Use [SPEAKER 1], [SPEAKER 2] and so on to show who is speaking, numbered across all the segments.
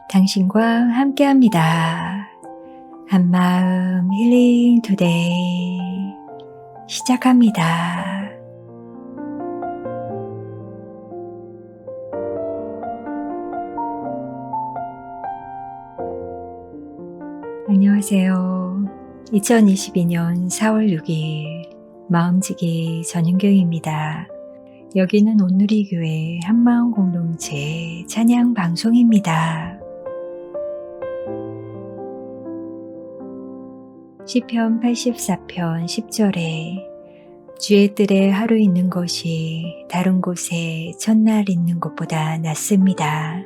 [SPEAKER 1] 당신과 함께합니다. 한마음 힐링 투데이 시작합니다. 안녕하세요. 2022년 4월 6일 마음지기 전윤경입니다. 여기는 온누리교회 한마음 공동체 찬양 방송입니다. 시편 84편 10절에 주의 뜰에 하루 있는 것이 다른 곳에 첫날 있는 것보다 낫습니다.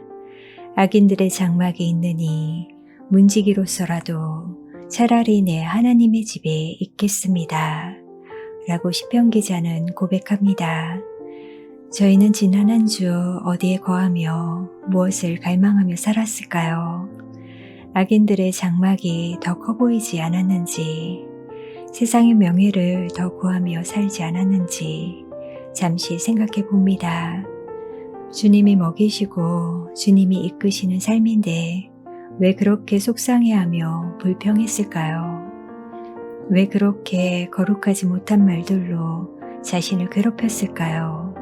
[SPEAKER 1] 악인들의 장막이 있느니 문지기로서라도 차라리 내 하나님의 집에 있겠습니다. 라고 시편 기자는 고백합니다. 저희는 지난 한 주 어디에 거하며 무엇을 갈망하며 살았을까요? 악인들의 장막이 더 커 보이지 않았는지, 세상의 명예를 더 구하며 살지 않았는지 잠시 생각해 봅니다. 주님이 먹이시고 주님이 이끄시는 삶인데 왜 그렇게 속상해하며 불평했을까요? 왜 그렇게 거룩하지 못한 말들로 자신을 괴롭혔을까요?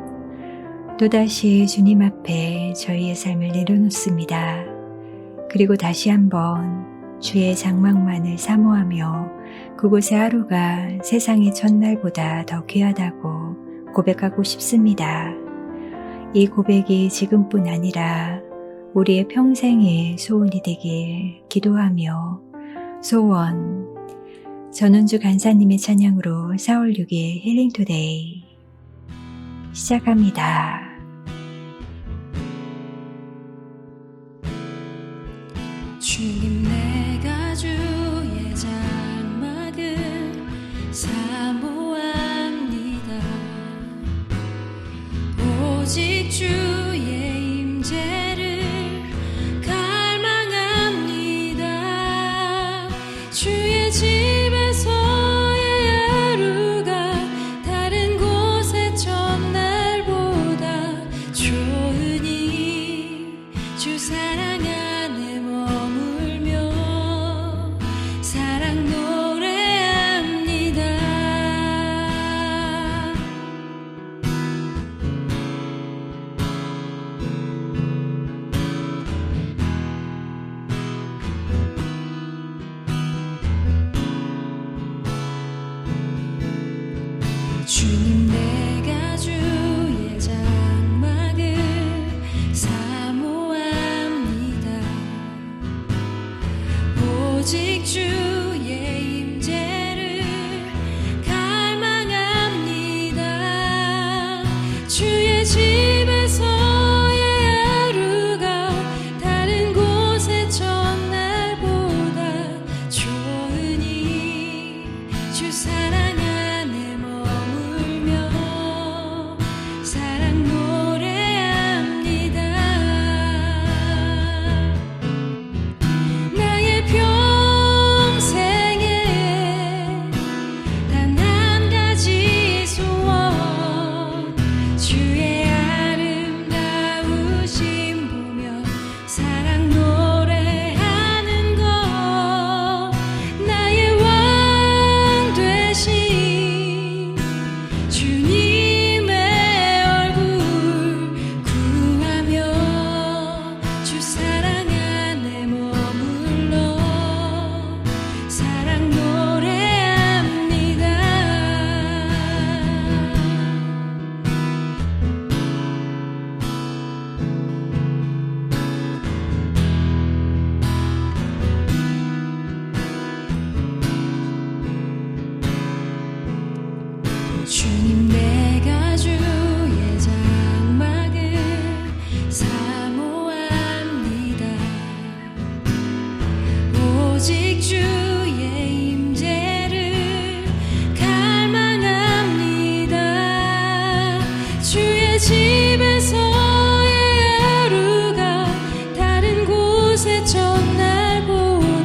[SPEAKER 1] 또다시 주님 앞에 저희의 삶을 내려놓습니다. 그리고 다시 한번 주의 장막만을 사모하며 그곳의 하루가 세상의 첫날보다 더 귀하다고 고백하고 싶습니다. 이 고백이 지금뿐 아니라 우리의 평생의 소원이 되길 기도하며 소원, 전은주 간사님의 찬양으로 4월 6일 힐링투데이 시작합니다.
[SPEAKER 2] 주님 내가 주의 장막을 사모합니다. 오직 주의 임재를 갈망합니다. 주의 집에서의 하루가 다른 곳의 첫날보다 좋으니 주 사랑 안에 머물며 사랑 노래합니다. 주님 내가 주의 장막을 사모합니다. 오직 주의 임재를 갈망합니다. 주의 집에서의 하루가 다른 곳의 첫날보다 좋으니 주 사랑 안에 머물며 사랑 노래합니다. 나의 평생에 단 한 가지 소원, 주의 아름다우심 보며 사랑 노래하는 것, 나의 왕 되신 주님의 얼굴 구하며 주 사랑 안에 머물러 사랑 노래합니다. 주님 내가 주의 장막을 사모합니다. 오직 주의 임재를 갈망합니다. 주의 집에서의 하루가 다른 곳의 첫날보다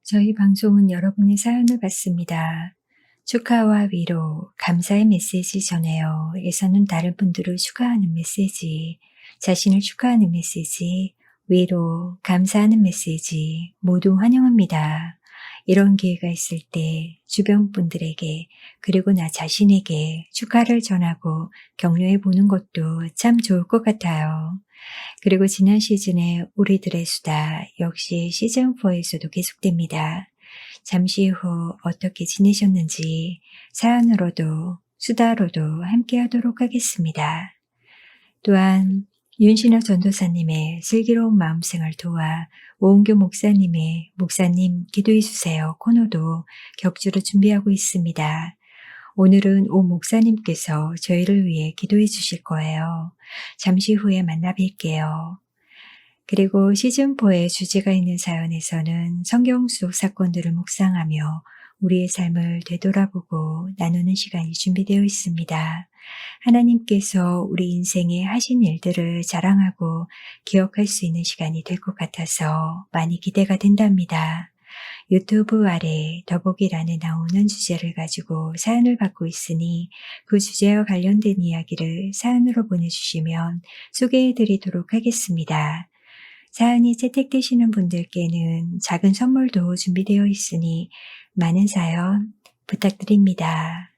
[SPEAKER 1] 저희 방송은 여러분의 사연을 받습니다. 축하와 위로, 감사의 메시지 전해요. 에서는 다른 분들을 축하하는 메시지, 자신을 축하하는 메시지, 위로, 감사하는 메시지 모두 환영합니다. 이런 기회가 있을 때 주변 분들에게 그리고 나 자신에게 축하를 전하고 격려해 보는 것도 참 좋을 것 같아요. 그리고 지난 시즌에 우리들의 수다 역시 시즌4에서도 계속됩니다. 잠시 후 어떻게 지내셨는지 사연으로도 수다로도 함께 하도록 하겠습니다. 또한 윤신호 전도사님의 슬기로운 마음생활 도와 오은교 목사님의 목사님 기도해 주세요 코너도 격주로 준비하고 있습니다. 오늘은 오 목사님께서 저희를 위해 기도해 주실 거예요. 잠시 후에 만나 뵐게요. 그리고 시즌4의 주제가 있는 사연에서는 성경 속 사건들을 묵상하며 우리의 삶을 되돌아보고 나누는 시간이 준비되어 있습니다. 하나님께서 우리 인생에 하신 일들을 자랑하고 기억할 수 있는 시간이 될 것 같아서 많이 기대가 된답니다. 유튜브 아래 더보기란에 나오는 주제를 가지고 사연을 받고 있으니 그 주제와 관련된 이야기를 사연으로 보내주시면 소개해드리도록 하겠습니다. 사연이 채택되시는 분들께는 작은 선물도 준비되어 있으니 많은 사연 부탁드립니다.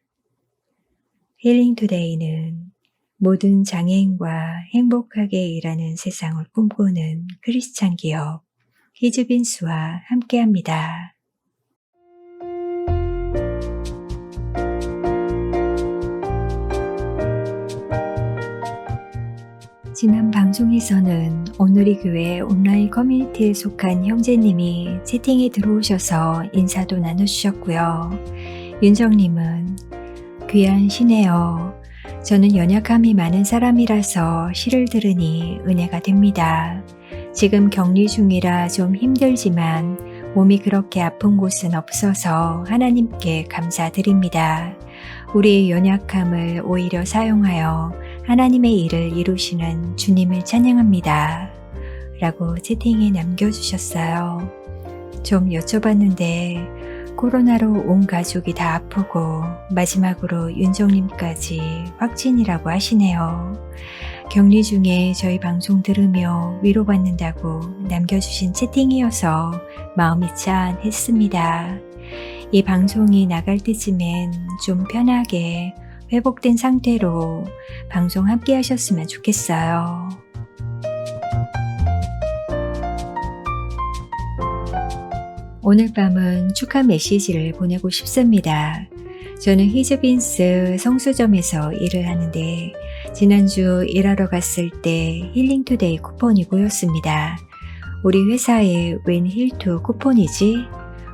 [SPEAKER 1] 힐링투데이는 모든 장애인과 행복하게 일하는 세상을 꿈꾸는 크리스찬 기업 히즈빈스와 함께합니다. 지난 방송에서는 오늘의 교회 온라인 커뮤니티에 속한 형제님이 채팅에 들어오셔서 인사도 나눠주셨고요. 윤정님은 귀한 시네요. 저는 연약함이 많은 사람이라서 시를 들으니 은혜가 됩니다. 지금 격리 중이라 좀 힘들지만 몸이 그렇게 아픈 곳은 없어서 하나님께 감사드립니다. 우리의 연약함을 오히려 사용하여 하나님의 일을 이루시는 주님을 찬양합니다. 라고 채팅에 남겨주셨어요. 좀 여쭤봤는데 코로나로 온 가족이 다 아프고 마지막으로 윤정님까지 확진이라고 하시네요. 격리 중에 저희 방송 들으며 위로받는다고 남겨주신 채팅이어서 마음이 짠했습니다. 이 방송이 나갈 때쯤엔 좀 편하게 회복된 상태로 방송 함께 하셨으면 좋겠어요. 오늘 밤은 축하 메시지를 보내고 싶습니다. 저는 히즈빈스 성수점에서 일을 하는데 지난주 일하러 갔을 때 힐링투데이 쿠폰이 보였습니다. 우리 회사에 웬 힐투 쿠폰이지?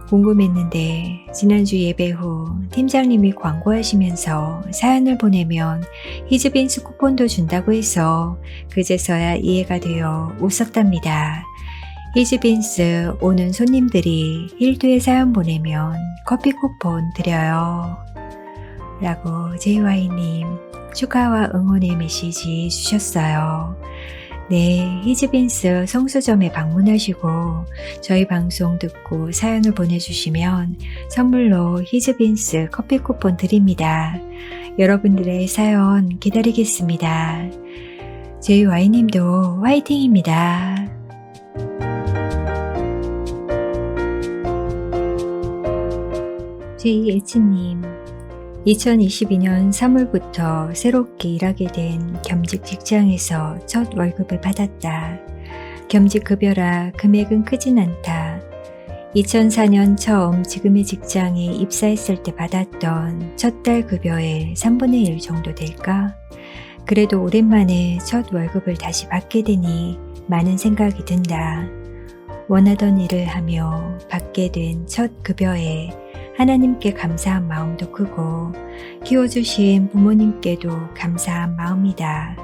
[SPEAKER 1] 궁금했는데 지난주 예배 후 팀장님이 광고하시면서 사연을 보내면 히즈빈스 쿠폰도 준다고 해서 그제서야 이해가 되어 웃었답니다. 히즈빈스 오는 손님들이 힐투에 사연 보내면 커피 쿠폰 드려요. 라고 JY님 축하와 응원의 메시지 주셨어요. 네, 히즈빈스 성수점에 방문하시고 저희 방송 듣고 사연을 보내주시면 선물로 히즈빈스 커피 쿠폰 드립니다. 여러분들의 사연 기다리겠습니다. JY님도 화이팅입니다. JH님 2022년 3월부터 새롭게 일하게 된 겸직 직장에서 첫 월급을 받았다. 겸직 급여라 금액은 크진 않다. 2004년 처음 지금의 직장에 입사했을 때 받았던 첫 달 급여의 3분의 1 정도 될까? 그래도 오랜만에 첫 월급을 다시 받게 되니 많은 생각이 든다. 원하던 일을 하며 받게 된 첫 급여에 하나님께 감사한 마음도 크고 키워주신 부모님께도 감사한 마음이다.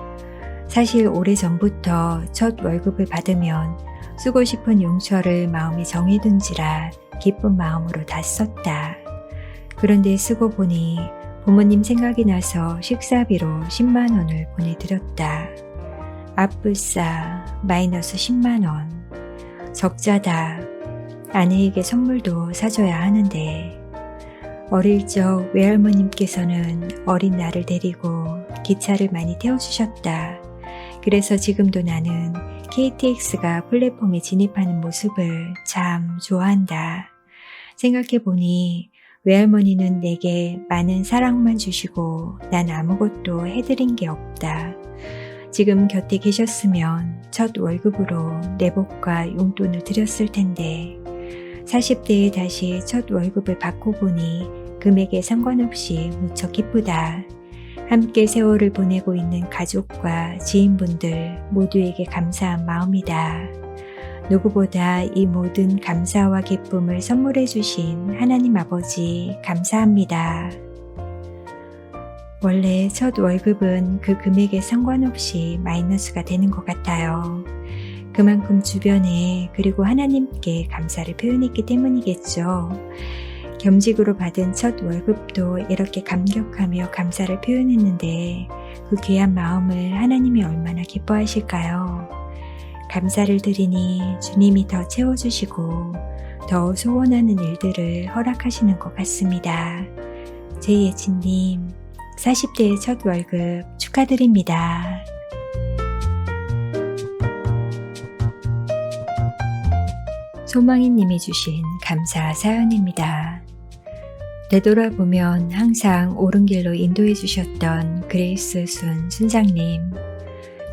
[SPEAKER 1] 사실 오래전부터 첫 월급을 받으면 쓰고 싶은 용처를 마음에 정해둔지라 기쁜 마음으로 다 썼다. 그런데 쓰고 보니 부모님 생각이 나서 식사비로 10만 원을 보내드렸다. 앞불싸 마이너스 10만 원. 적자다. 아내에게 선물도 사줘야 하는데 어릴 적 외할머님께서는 어린 나를 데리고 기차를 많이 태워주셨다. 그래서 지금도 나는 KTX가 플랫폼에 진입하는 모습을 참 좋아한다. 생각해보니 외할머니는 내게 많은 사랑만 주시고 난 아무것도 해드린 게 없다. 지금 곁에 계셨으면 첫 월급으로 내복과 용돈을 드렸을 텐데 40대에 다시 첫 월급을 받고 보니 금액에 상관없이 무척 기쁘다. 함께 세월을 보내고 있는 가족과 지인분들 모두에게 감사한 마음이다. 누구보다 이 모든 감사와 기쁨을 선물해 주신 하나님 아버지 감사합니다. 원래 첫 월급은 그 금액에 상관없이 마이너스가 되는 것 같아요. 그만큼 주변에 그리고 하나님께 감사를 표현했기 때문이겠죠. 겸직으로 받은 첫 월급도 이렇게 감격하며 감사를 표현했는데 그 귀한 마음을 하나님이 얼마나 기뻐하실까요? 감사를 드리니 주님이 더 채워주시고 더 소원하는 일들을 허락하시는 것 같습니다. 제이예진님 40대의 첫 월급 축하드립니다. 소망이님이 주신 감사 사연입니다. 되돌아보면 항상 옳은 길로 인도해 주셨던 그레이스 순장님.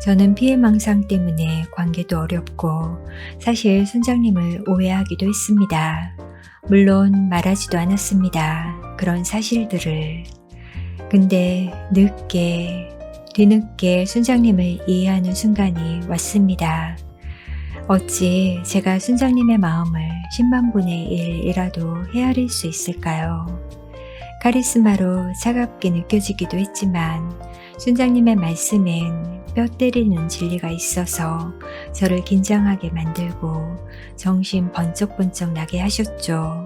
[SPEAKER 1] 저는 피해망상 때문에 관계도 어렵고 사실 순장님을 오해하기도 했습니다. 물론 말하지도 않았습니다. 그런 사실들을. 근데 뒤늦게 순장님을 이해하는 순간이 왔습니다. 어찌 제가 순장님의 마음을 10만분의 1이라도 헤아릴 수 있을까요? 카리스마로 차갑게 느껴지기도 했지만 순장님의 말씀엔 뼈 때리는 진리가 있어서 저를 긴장하게 만들고 정신 번쩍번쩍 나게 하셨죠.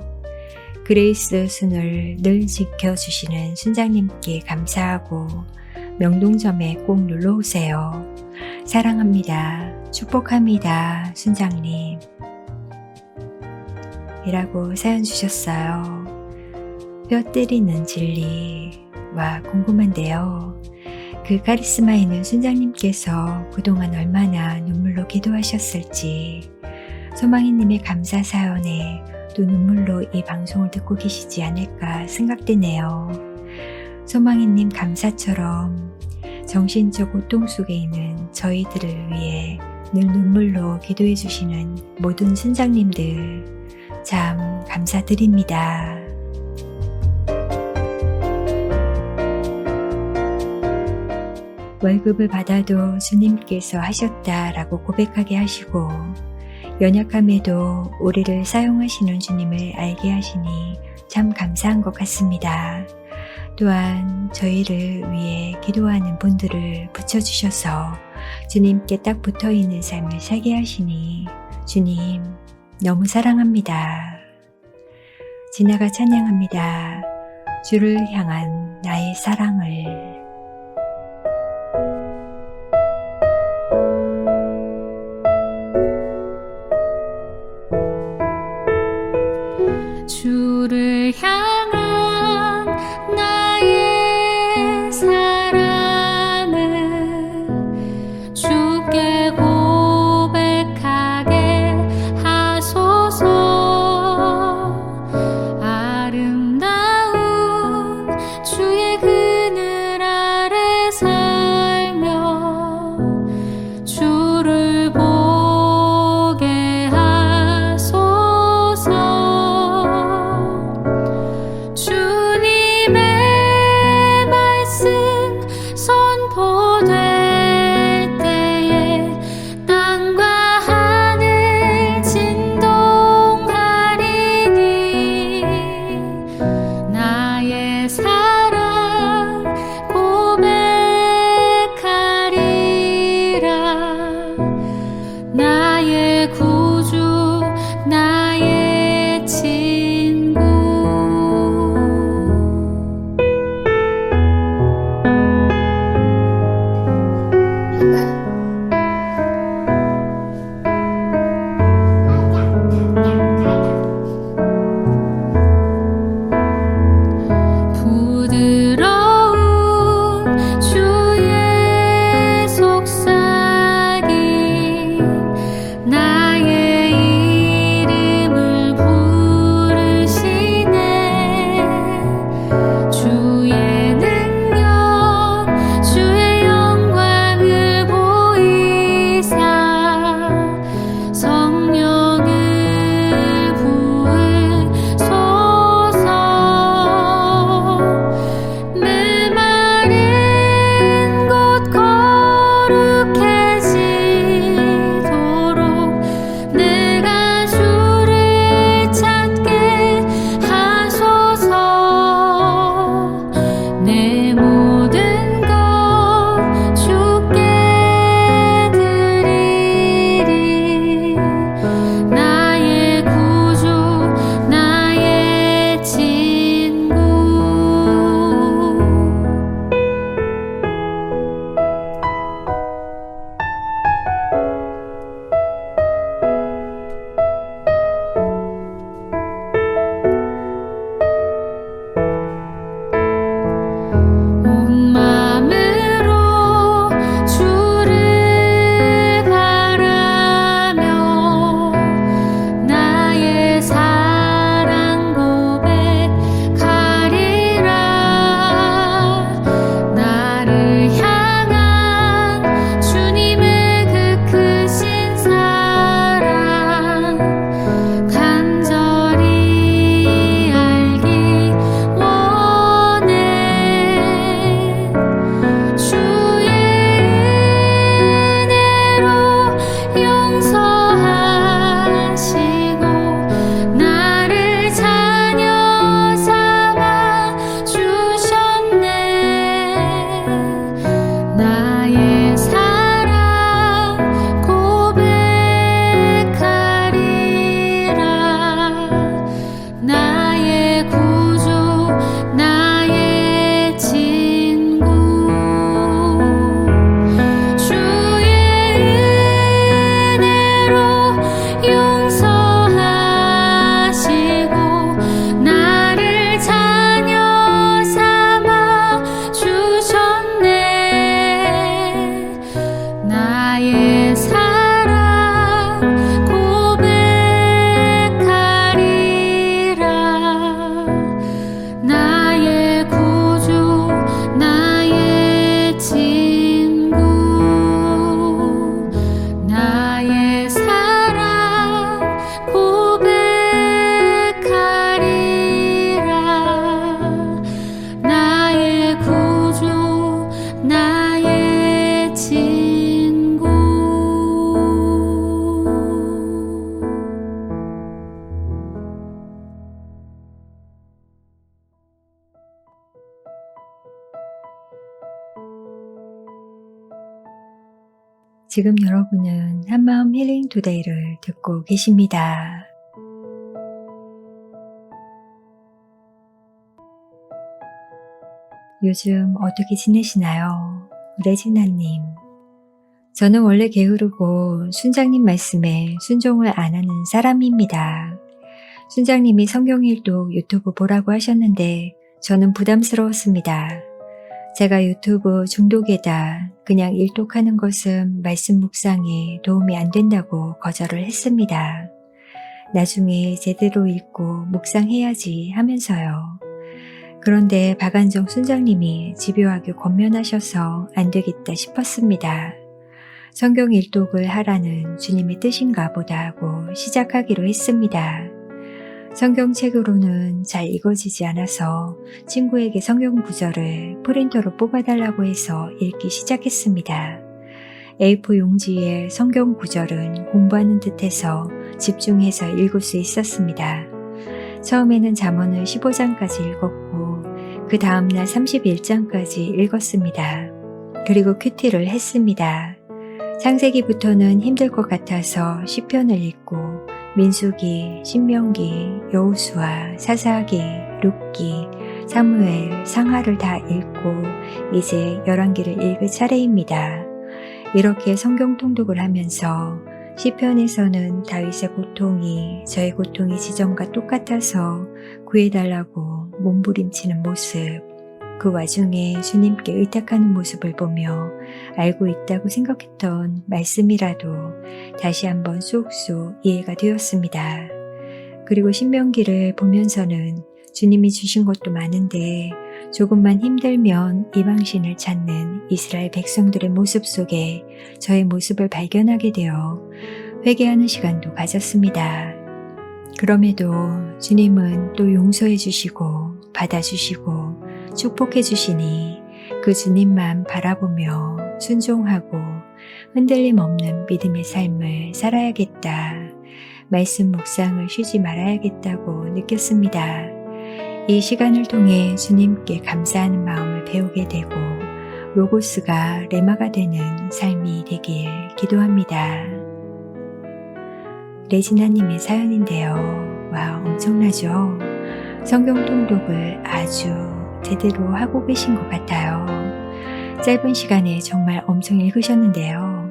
[SPEAKER 1] 그레이스 순을 늘 지켜주시는 순장님께 감사하고 명동점에 꼭 놀러오세요. 사랑합니다. 축복합니다. 순장님. 이라고 사연 주셨어요. 뼈 때리는 진리와 궁금한데요. 그 카리스마 있는 순장님께서 그동안 얼마나 눈물로 기도하셨을지 소망이님의 감사 사연에 또 눈물로 이 방송을 듣고 계시지 않을까 생각되네요. 소망이님 감사처럼 정신적 고통 속에 있는 저희들을 위해 늘 눈물로 기도해 주시는 모든 순장님들 참 감사드립니다. 월급을 받아도 주님께서 하셨다라고 고백하게 하시고 연약함에도 우리를 사용하시는 주님을 알게 하시니 참 감사한 것 같습니다. 또한 저희를 위해 기도하는 분들을 붙여주셔서 주님께 딱 붙어있는 삶을 살게 하시니 주님 너무 사랑합니다. 지나가 찬양합니다. 주를 향한 나의 사랑을.
[SPEAKER 2] 주를 향한 나의 사랑을 주께 고백하게 하소서. 아름다운 주의 그늘
[SPEAKER 1] 지금 여러분은 한마음 힐링 투데이를 듣고 계십니다. 요즘 어떻게 지내시나요? 레지나님. 저는 원래 게으르고 순장님 말씀에 순종을 안 하는 사람입니다. 순장님이 성경일독 유튜브 보라고 하셨는데 저는 부담스러웠습니다. 제가 유튜브 중독에다 그냥 일독하는 것은 말씀 묵상에 도움이 안 된다고 거절을 했습니다. 나중에 제대로 읽고 묵상해야지 하면서요. 그런데 박안정 순장님이 집요하게 권면하셔서 안 되겠다 싶었습니다. 성경 일독을 하라는 주님의 뜻인가 보다 하고 시작하기로 했습니다. 성경책으로는 잘 읽어지지 않아서 친구에게 성경 구절을 프린터로 뽑아달라고 해서 읽기 시작했습니다. A4 용지에 성경 구절은 공부하는 듯해서 집중해서 읽을 수 있었습니다. 처음에는 잠언을 15장까지 읽었고 그 다음날 31장까지 읽었습니다. 그리고 큐티를 했습니다. 창세기부터는 힘들 것 같아서 시편을 읽고 민수기, 신명기, 여호수아, 사사기, 룻기, 사무엘, 상하를 다 읽고 이제 열왕기를 읽을 차례입니다. 이렇게 성경 통독을 하면서 시편에서는 다윗의 고통이 저의 고통이 지점과 똑같아서 구해달라고 몸부림치는 모습, 그 와중에 주님께 의탁하는 모습을 보며 알고 있다고 생각했던 말씀이라도 다시 한번 쏙쏙 이해가 되었습니다. 그리고 신명기를 보면서는 주님이 주신 것도 많은데 조금만 힘들면 이방신을 찾는 이스라엘 백성들의 모습 속에 저의 모습을 발견하게 되어 회개하는 시간도 가졌습니다. 그럼에도 주님은 또 용서해 주시고 받아주시고 축복해 주시니 그 주님만 바라보며 순종하고 흔들림 없는 믿음의 삶을 살아야겠다. 말씀 묵상을 쉬지 말아야겠다고 느꼈습니다. 이 시간을 통해 주님께 감사하는 마음을 배우게 되고 로고스가 레마가 되는 삶이 되길 기도합니다. 레지나님의 사연인데요. 와, 엄청나죠? 성경 통독을 아주 제대로 하고 계신 것 같아요. 짧은 시간에 정말 엄청 읽으셨는데요.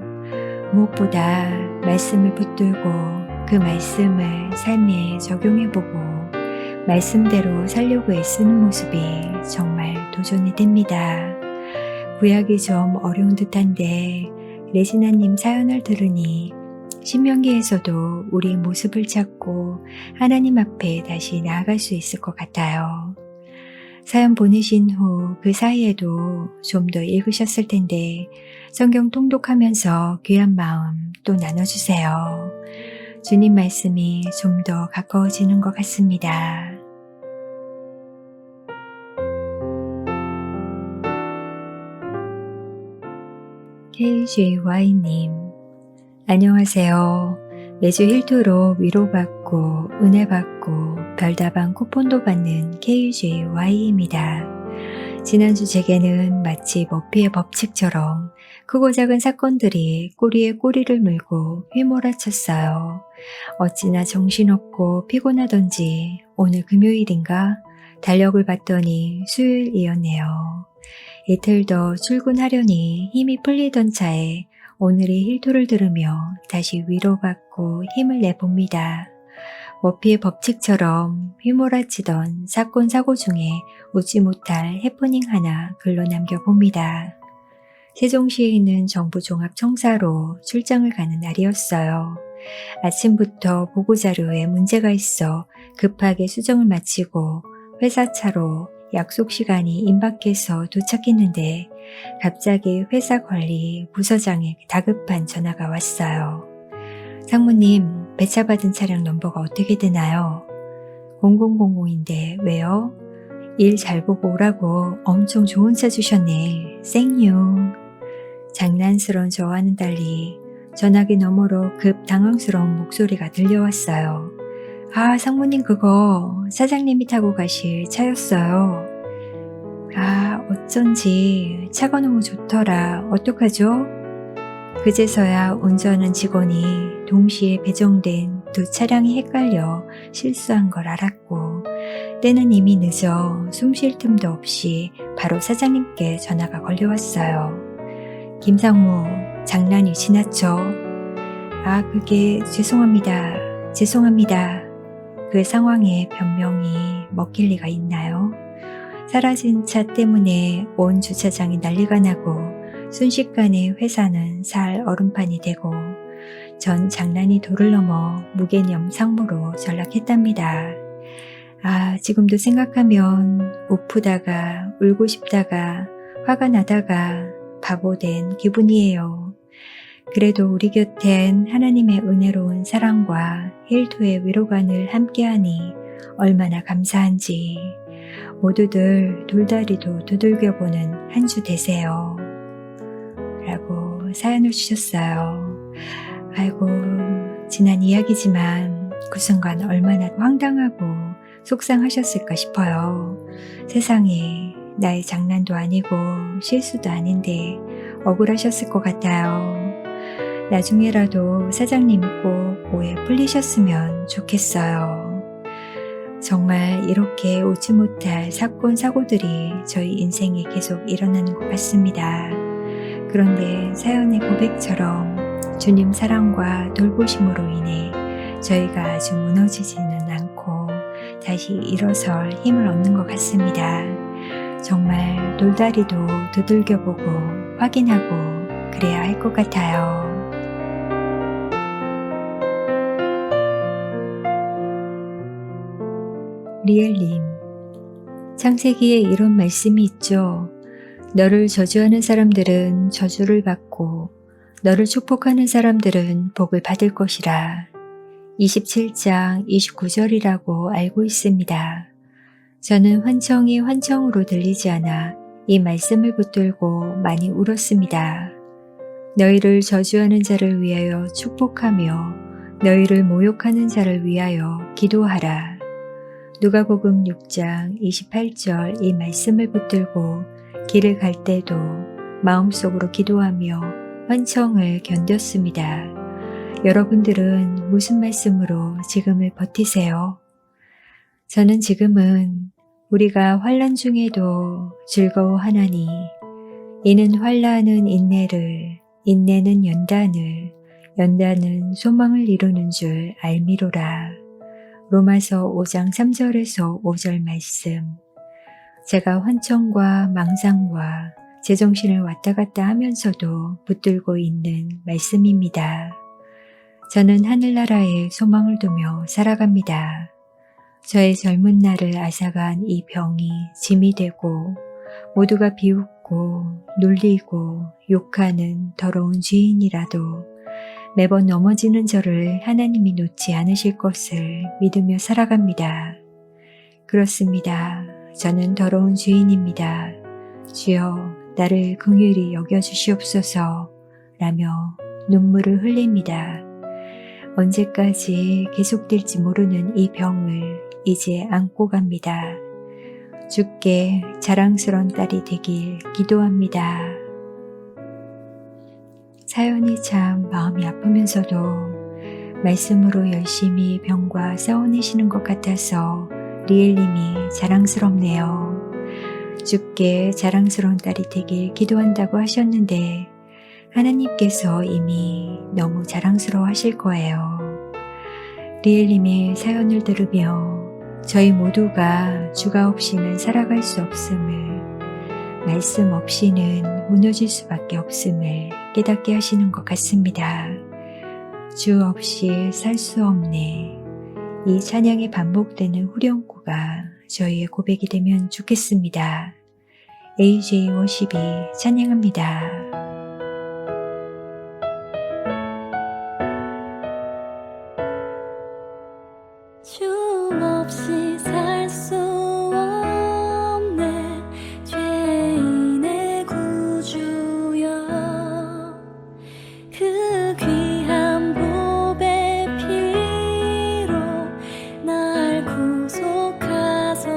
[SPEAKER 1] 무엇보다 말씀을 붙들고 그 말씀을 삶에 적용해보고 말씀대로 살려고 애쓰는 모습이 정말 도전이 됩니다. 구약이 좀 어려운 듯한데 레지나님 사연을 들으니 신명기에서도 우리 모습을 찾고 하나님 앞에 다시 나아갈 수 있을 것 같아요. 사연 보내신 후 그 사이에도 좀 더 읽으셨을 텐데 성경 통독하면서 귀한 마음 또 나눠주세요. 주님 말씀이 좀 더 가까워지는 것 같습니다. KJY님, 안녕하세요. 매주 힐투로 위로받고 은혜받고 별다방 쿠폰도 받는 KJY입니다. 지난주 제게는 마치 머피의 법칙처럼 크고 작은 사건들이 꼬리에 꼬리를 물고 휘몰아쳤어요. 어찌나 정신없고 피곤하던지 오늘 금요일인가 달력을 봤더니 수요일이었네요. 이틀 더 출근하려니 힘이 풀리던 차에 오늘의 힐토를 들으며 다시 위로받고 힘을 내봅니다. 머피의 법칙처럼 휘몰아치던 사건 사고 중에 웃지 못할 해프닝 하나 글로 남겨봅니다. 세종시에 있는 정부종합청사로 출장을 가는 날이었어요. 아침부터 보고자료에 문제가 있어 급하게 수정을 마치고 회사차로 약속 시간이 임박해서 도착했는데 갑자기 회사 관리 부서장의 다급한 전화가 왔어요. 상무님, 배차 받은 차량 넘버가 어떻게 되나요? 0000인데 왜요? 일 잘 보고 오라고 엄청 좋은 차 주셨네. 생유. 장난스러운 저와는 달리 전화기 너머로 급 당황스러운 목소리가 들려왔어요. 아, 상무님 그거 사장님이 타고 가실 차였어요. 아, 어쩐지 차가 너무 좋더라. 어떡하죠? 그제서야 운전한 직원이 동시에 배정된 두 차량이 헷갈려 실수한 걸 알았고, 때는 이미 늦어 숨 쉴 틈도 없이 바로 사장님께 전화가 걸려왔어요. 김상무, 장난이 지났죠? 아, 그게 죄송합니다. 그 상황에 변명이 먹힐 리가 있나요? 사라진 차 때문에 온 주차장이 난리가 나고 순식간에 회사는 살 얼음판이 되고 전 장난이 도를 넘어 무개념 상무로 전락했답니다. 아, 지금도 생각하면 우프다가 울고 싶다가 화가 나다가 바보된 기분이에요. 그래도 우리 곁엔 하나님의 은혜로운 사랑과 힐토의 위로가 늘 함께하니 얼마나 감사한지. 모두들 돌다리도 두들겨보는 한 주 되세요. 라고 사연을 주셨어요. 아이고, 지난 이야기지만 그 순간 얼마나 황당하고 속상하셨을까 싶어요. 세상에 나의 장난도 아니고 실수도 아닌데 억울하셨을 것 같아요. 나중에라도 사장님이 꼭 오해 풀리셨으면 좋겠어요. 정말 이렇게 오지 못할 사건, 사고들이 저희 인생에 계속 일어나는 것 같습니다. 그런데 사연의 고백처럼 주님 사랑과 돌보심으로 인해 저희가 아주 무너지지는 않고 다시 일어설 힘을 얻는 것 같습니다. 정말 돌다리도 두들겨보고 확인하고 그래야 할 것 같아요. 리엘님, 창세기에 이런 말씀이 있죠. 너를 저주하는 사람들은 저주를 받고 너를 축복하는 사람들은 복을 받을 것이라. 27장 29절이라고 알고 있습니다. 저는 환청이 환청으로 들리지 않아 이 말씀을 붙들고 많이 울었습니다. 너희를 저주하는 자를 위하여 축복하며 너희를 모욕하는 자를 위하여 기도하라. 누가복음 6장 28절 이 말씀을 붙들고 길을 갈 때도 마음속으로 기도하며 환청을 견뎠습니다. 여러분들은 무슨 말씀으로 지금을 버티세요? 저는 지금은 우리가 환난 중에도 즐거워하나니 이는 환난은 인내를, 인내는 연단을, 연단은 소망을 이루는 줄 알미로라. 로마서 5장 3절에서 5절 말씀. 제가 환청과 망상과 제정신을 왔다 갔다 하면서도 붙들고 있는 말씀입니다. 저는 하늘나라에 소망을 두며 살아갑니다. 저의 젊은 날을 앗아간 이 병이 짐이 되고 모두가 비웃고 놀리고 욕하는 더러운 죄인이라도 매번 넘어지는 저를 하나님이 놓지 않으실 것을 믿으며 살아갑니다. 그렇습니다. 저는 더러운 죄인입니다. 주여 나를 긍휼히 여겨주시옵소서 라며 눈물을 흘립니다. 언제까지 계속될지 모르는 이 병을 이제 안고 갑니다. 주께 자랑스러운 딸이 되길 기도합니다. 사연이 참 마음이 아프면서도 말씀으로 열심히 병과 싸워내시는 것 같아서 리엘님이 자랑스럽네요. 주께 자랑스러운 딸이 되길 기도한다고 하셨는데 하나님께서 이미 너무 자랑스러워 하실 거예요. 리엘님의 사연을 들으며 저희 모두가 주가 없이는 살아갈 수 없음을, 말씀 없이는 무너질 수밖에 없음을 깨닫게 하시는 것 같습니다. 주 없이 살 수 없네. 이 찬양이 반복되는 후렴구가 저희의 고백이 되면 좋겠습니다. AJ 워십이 찬양합니다.
[SPEAKER 2] 주 없이 살 수 없네 죄인의 구주여 그 귀한 보배 피로 날 구속하소서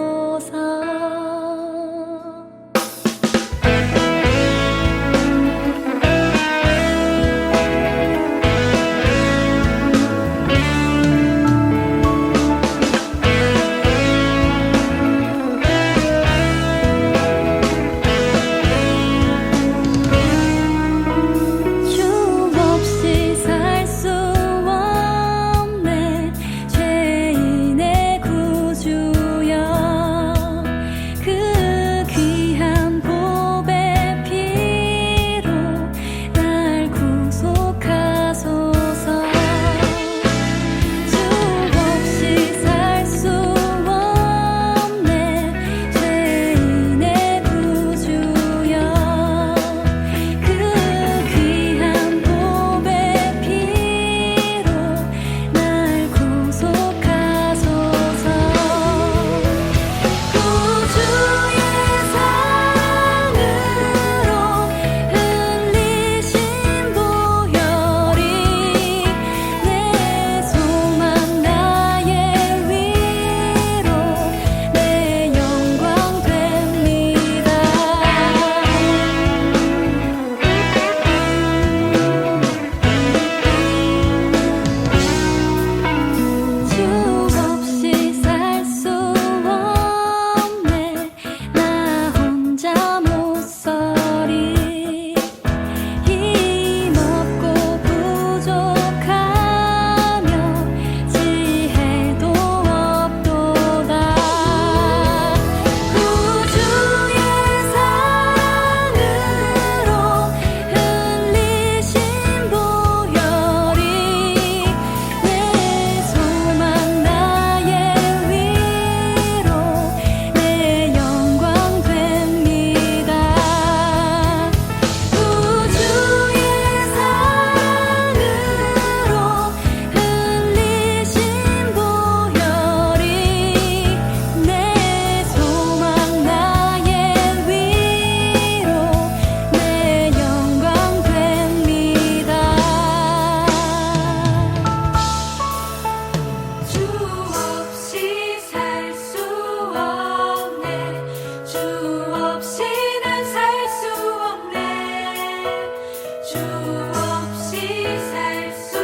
[SPEAKER 2] 없이 살 수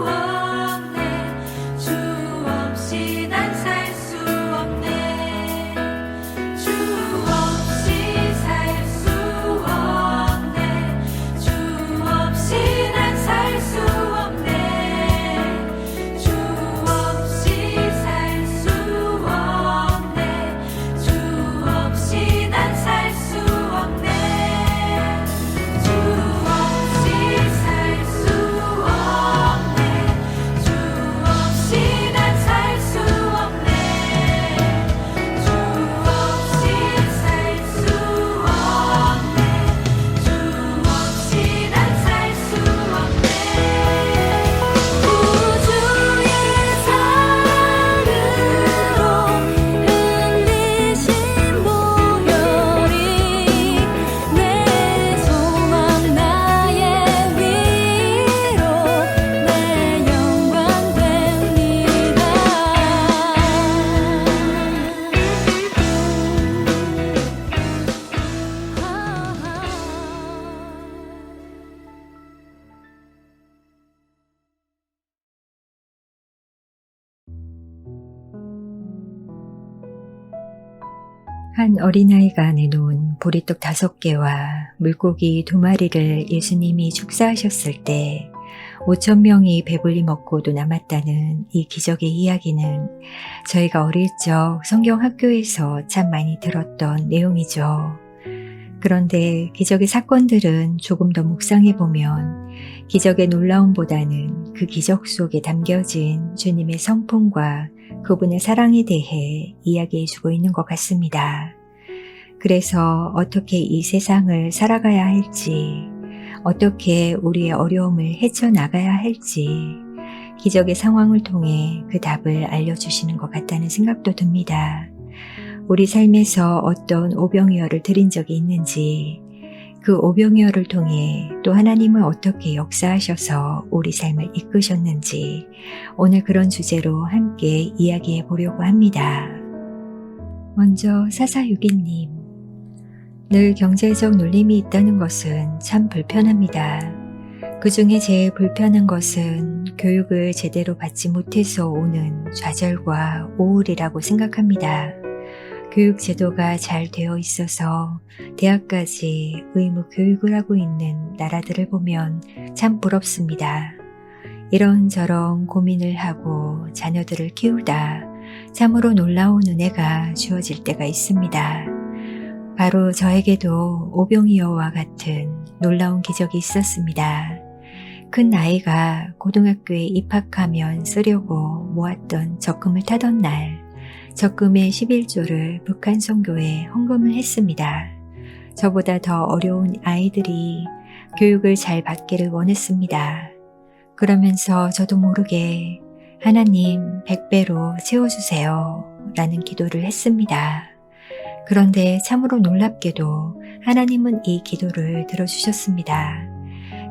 [SPEAKER 2] 없네. 주 없이 난 살 수 없네. 주 없이 살 수 없네. 주 없이 난 살 수 없네. 주 없이 살 수 없네. 주 없이 난 살 수 없네. 주 없이 살 수 없네. 주 없이 난 살 수 없네. 주 없이 살 수 없네. 주 없이 난 살 수 없네. 구주의 사랑으로 흔드신 보혈이 내 소망 나의 위로 내 영광 됩니다.
[SPEAKER 1] 한 어린아이가 내놓은 보리떡 5개와 물고기 2마리를 예수님이 축사하셨을 때 5,000명이 배불리 먹고도 남았다는 이 기적의 이야기는 저희가 어릴 적 성경 학교에서 참 많이 들었던 내용이죠. 그런데 기적의 사건들은 조금 더 묵상해보면 기적의 놀라움보다는 그 기적 속에 담겨진 주님의 성품과 그분의 사랑에 대해 이야기해주고 있는 것 같습니다. 그래서 어떻게 이 세상을 살아가야 할지, 어떻게 우리의 어려움을 헤쳐나가야 할지 기적의 상황을 통해 그 답을 알려주시는 것 같다는 생각도 듭니다. 우리 삶에서 어떤 오병이어를 드린 적이 있는지, 그 오병이어를 통해 또 하나님은 어떻게 역사하셔서 우리 삶을 이끄셨는지 오늘 그런 주제로 함께 이야기해 보려고 합니다. 먼저 사사유기님, 늘 경제적 눌림이 있다는 것은 참 불편합니다. 그 중에 제일 불편한 것은 교육을 제대로 받지 못해서 오는 좌절과 우울이라고 생각합니다. 교육 제도가 잘 되어 있어서 대학까지 의무 교육을 하고 있는 나라들을 보면 참 부럽습니다. 이런저런 고민을 하고 자녀들을 키우다 참으로 놀라운 은혜가 주어질 때가 있습니다. 바로 저에게도 오병이어와 같은 놀라운 기적이 있었습니다. 큰 아이가 고등학교에 입학하면 쓰려고 모았던 적금을 타던 날, 적금의 11조를 북한 선교에 헌금을 했습니다. 저보다 더 어려운 아이들이 교육을 잘 받기를 원했습니다. 그러면서 저도 모르게 하나님 100배로 채워주세요 라는 기도를 했습니다. 그런데 참으로 놀랍게도 하나님은 이 기도를 들어주셨습니다.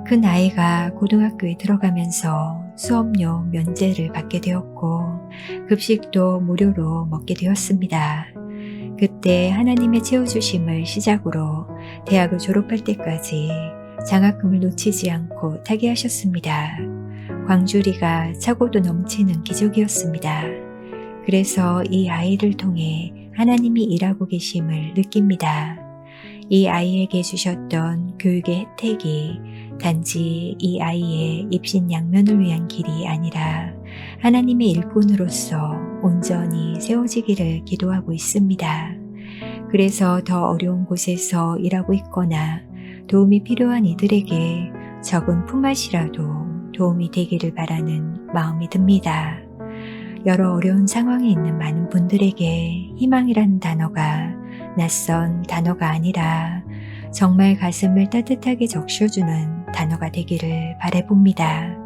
[SPEAKER 1] 큰 아이가 고등학교에 들어가면서 수업료 면제를 받게 되었고 급식도 무료로 먹게 되었습니다. 그때 하나님의 채워주심을 시작으로 대학을 졸업할 때까지 장학금을 놓치지 않고 타게 하셨습니다. 광주리가 차고도 넘치는 기적이었습니다. 그래서 이 아이를 통해 하나님이 일하고 계심을 느낍니다. 이 아이에게 주셨던 교육의 혜택이 단지 이 아이의 입신양면을 위한 길이 아니라 하나님의 일꾼으로서 온전히 세워지기를 기도하고 있습니다. 그래서 더 어려운 곳에서 일하고 있거나 도움이 필요한 이들에게 적은 품앗이라도 도움이 되기를 바라는 마음이 듭니다. 여러 어려운 상황에 있는 많은 분들에게 희망이라는 단어가 낯선 단어가 아니라 정말 가슴을 따뜻하게 적셔주는 단어가 되기를 바라봅니다.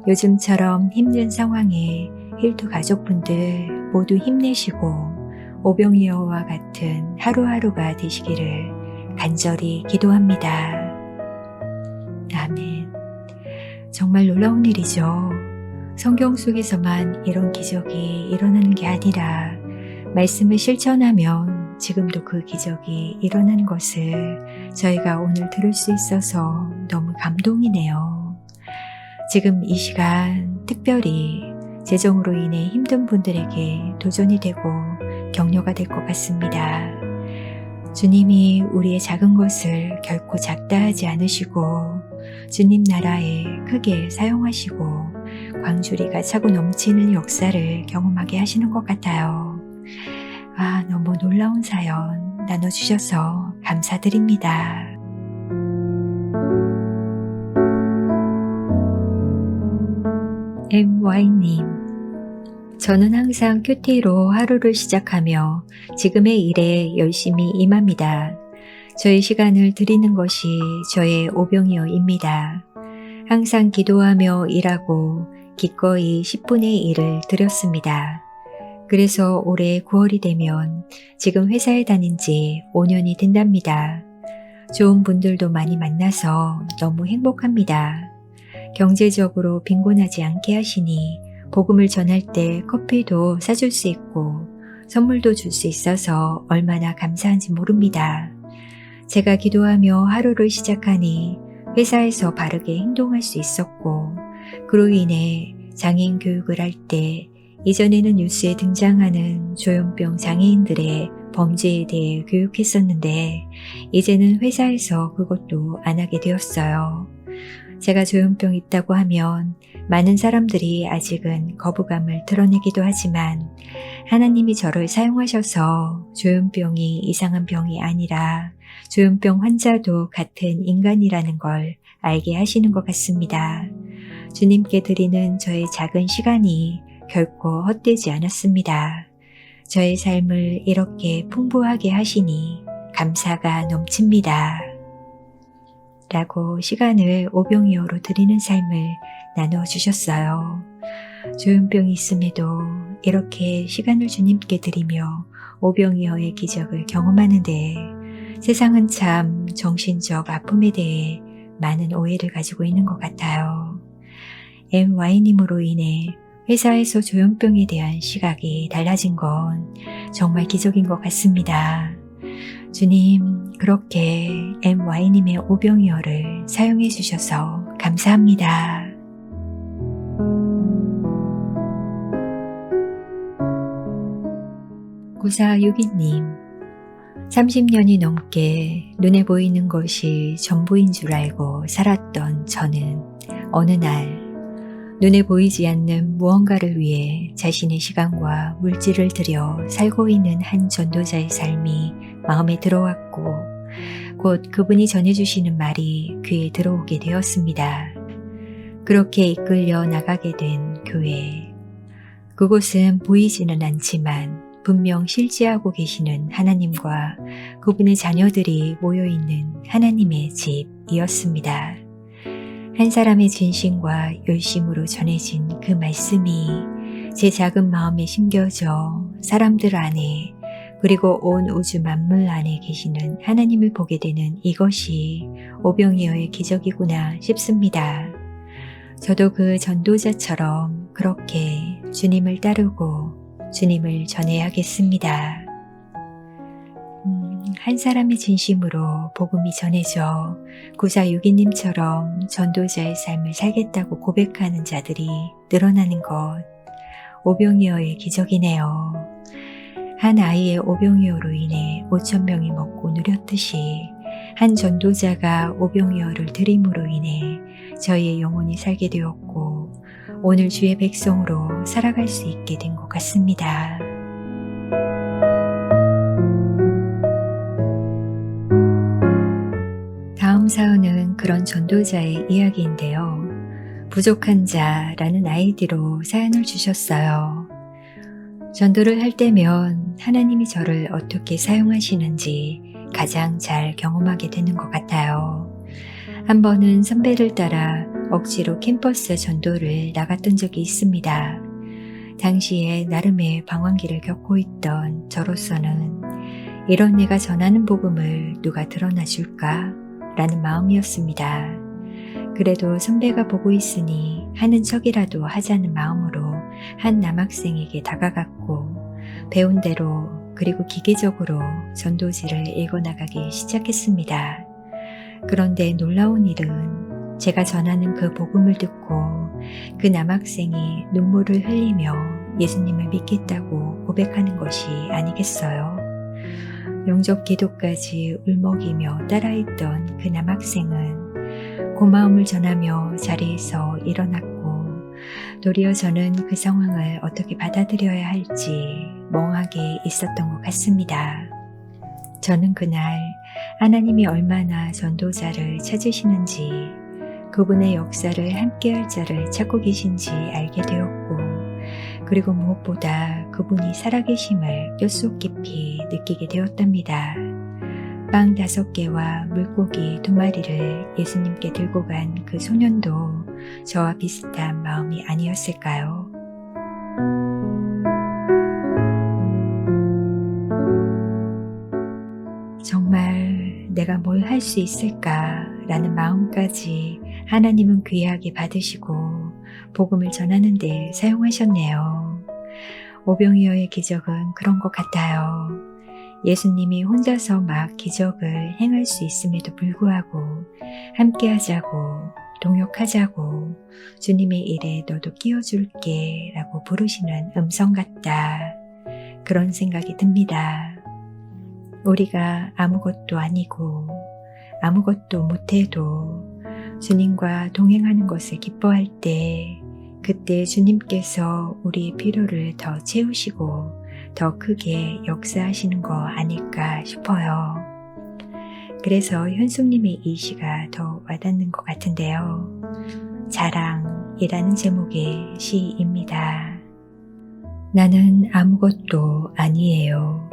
[SPEAKER 1] 요즘처럼 힘든 상황에 힐투 가족분들 모두 힘내시고 오병이어와 같은 하루하루가 되시기를 간절히 기도합니다. 아멘. 정말 놀라운 일이죠. 성경 속에서만 이런 기적이 일어나는 게 아니라 말씀을 실천하면 지금도 그 기적이 일어난 것을 저희가 오늘 들을 수 있어서 너무 감동이네요. 지금 이 시간 특별히 재정으로 인해 힘든 분들에게 도전이 되고 격려가 될 것 같습니다. 주님이 우리의 작은 것을 결코 작다 하지 않으시고 주님 나라에 크게 사용하시고 광주리가 차고 넘치는 역사를 경험하게 하시는 것 같아요. 너무 놀라운 사연 나눠주셔서 감사드립니다. MY님, 저는 항상 큐티로 하루를 시작하며 지금의 일에 열심히 임합니다. 저의 시간을 드리는 것이 저의 오병이어입니다. 항상 기도하며 일하고 기꺼이 10분의 1을 드렸습니다. 그래서 올해 9월이 되면 지금 회사에 다닌 지 5년이 된답니다. 좋은 분들도 많이 만나서 너무 행복합니다. 경제적으로 빈곤하지 않게 하시니 복음을 전할 때 커피도 사줄 수 있고 선물도 줄 수 있어서 얼마나 감사한지 모릅니다. 제가 기도하며 하루를 시작하니 회사에서 바르게 행동할 수 있었고 그로 인해 장애인 교육을 할 때 이전에는 뉴스에 등장하는 조현병 장애인들의 범죄에 대해 교육했었는데 이제는 회사에서 그것도 안 하게 되었어요. 제가 조현병 있다고 하면 많은 사람들이 아직은 거부감을 드러내기도 하지만 하나님이 저를 사용하셔서 조현병이 이상한 병이 아니라 조현병 환자도 같은 인간이라는 걸 알게 하시는 것 같습니다. 주님께 드리는 저의 작은 시간이 결코 헛되지 않았습니다. 저의 삶을 이렇게 풍부하게 하시니 감사가 넘칩니다. 라고 시간을 오병이어로 드리는 삶을 나눠주셨어요. 조현병이 있음에도 이렇게 시간을 주님께 드리며 오병이어의 기적을 경험하는데 세상은 참 정신적 아픔에 대해 많은 오해를 가지고 있는 것 같아요. MY님으로 인해 회사에서 조현병에 대한 시각이 달라진 건 정말 기적인 것 같습니다. 주님, 그렇게 MY님의 오병이어를 사용해 주셔서 감사합니다. 구사육이님, 30년이 넘게 눈에 보이는 것이 전부인 줄 알고 살았던 저는 어느 날 눈에 보이지 않는 무언가를 위해 자신의 시간과 물질을 들여 살고 있는 한 전도자의 삶이 마음에 들어왔고 곧 그분이 전해주시는 말이 귀에 들어오게 되었습니다. 그렇게 이끌려 나가게 된 교회. 그곳은 보이지는 않지만 분명 실제하고 계시는 하나님과 그분의 자녀들이 모여있는 하나님의 집이었습니다. 한 사람의 진심과 열심으로 전해진 그 말씀이 제 작은 마음에 심겨져 사람들 안에 그리고 온 우주 만물 안에 계시는 하나님을 보게 되는 이것이 오병이어의 기적이구나 싶습니다. 저도 그 전도자처럼 그렇게 주님을 따르고 주님을 전해야겠습니다. 한 사람의 진심으로 복음이 전해져 구사육이님처럼 전도자의 삶을 살겠다고 고백하는 자들이 늘어나는 것, 오병이어의 기적이네요. 한 아이의 오병이어로 인해 5,000명이 먹고 누렸듯이 한 전도자가 오병이어를 드림으로 인해 저희의 영혼이 살게 되었고 오늘 주의 백성으로 살아갈 수 있게 된 것 같습니다. 다음 사연은 그런 전도자의 이야기인데요. 부족한 자라는 아이디로 사연을 주셨어요. 전도를 할 때면 하나님이 저를 어떻게 사용하시는지 가장 잘 경험하게 되는 것 같아요. 한 번은 선배를 따라 억지로 캠퍼스 전도를 나갔던 적이 있습니다. 당시에 나름의 방황기를 겪고 있던 저로서는 이런 내가 전하는 복음을 누가 드러나 줄까? 라는 마음이었습니다. 그래도 선배가 보고 있으니 하는 척이라도 하자는 마음으로 한 남학생에게 다가갔고 배운 대로 그리고 기계적으로 전도지를 읽어나가기 시작했습니다. 그런데 놀라운 일은 제가 전하는 그 복음을 듣고 그 남학생이 눈물을 흘리며 예수님을 믿겠다고 고백하는 것이 아니겠어요? 영접 기도까지 울먹이며 따라했던 그 남학생은 고마움을 전하며 자리에서 일어났고 도리어 저는 그 상황을 어떻게 받아들여야 할지 멍하게 있었던 것 같습니다. 저는 그날 하나님이 얼마나 전도자를 찾으시는지 그분의 역사를 함께할 자를 찾고 계신지 알게 되었고 그리고 무엇보다 그분이 살아계심을 뼛속 깊이 느끼게 되었답니다. 빵 5개와 물고기 2마리를 예수님께 들고 간 그 소년도 저와 비슷한 마음이 아니었을까요? 정말 내가 뭘 할 수 있을까라는 마음까지 하나님은 귀하게 받으시고 복음을 전하는 데 사용하셨네요. 오병이어의 기적은 그런 것 같아요. 예수님이 혼자서 막 기적을 행할 수 있음에도 불구하고 함께하자고 동역하자고 주님의 일에 너도 끼워줄게 라고 부르시는 음성 같다. 그런 생각이 듭니다. 우리가 아무것도 아니고 아무것도 못해도 주님과 동행하는 것을 기뻐할 때 그때 주님께서 우리의 필요를 더 채우시고 더 크게 역사하시는 거 아닐까 싶어요. 그래서 현숙님의 이 시가 더 와닿는 것 같은데요. 자랑이라는 제목의 시입니다. 나는 아무것도 아니에요.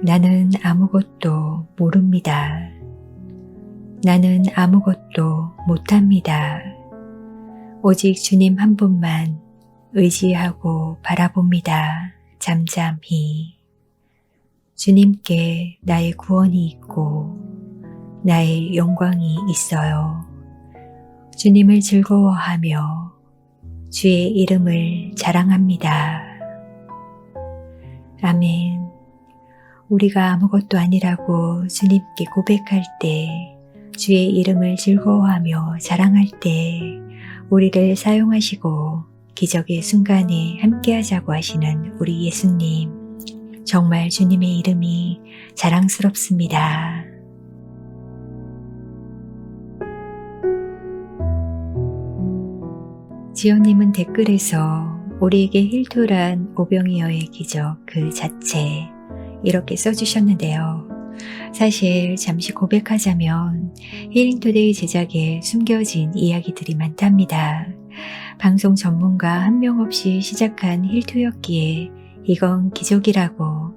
[SPEAKER 1] 나는 아무것도 모릅니다. 나는 아무것도 못합니다. 오직 주님 한 분만 의지하고 바라봅니다. 잠잠히. 주님께 나의 구원이 있고 나의 영광이 있어요. 주님을 즐거워하며 주의 이름을 자랑합니다. 아멘. 우리가 아무것도 아니라고 주님께 고백할 때, 주의 이름을 즐거워하며 자랑할 때 우리를 사용하시고 기적의 순간에 함께하자고 하시는 우리 예수님, 정말 주님의 이름이 자랑스럽습니다. 지연님은 댓글에서 우리에게 힐토란 오병이어의 기적 그 자체 이렇게 써주셨는데요. 사실 잠시 고백하자면 힐링투데이 제작에 숨겨진 이야기들이 많답니다. 방송 전문가 한 명 없이 시작한 힐투였기에 이건 기적이라고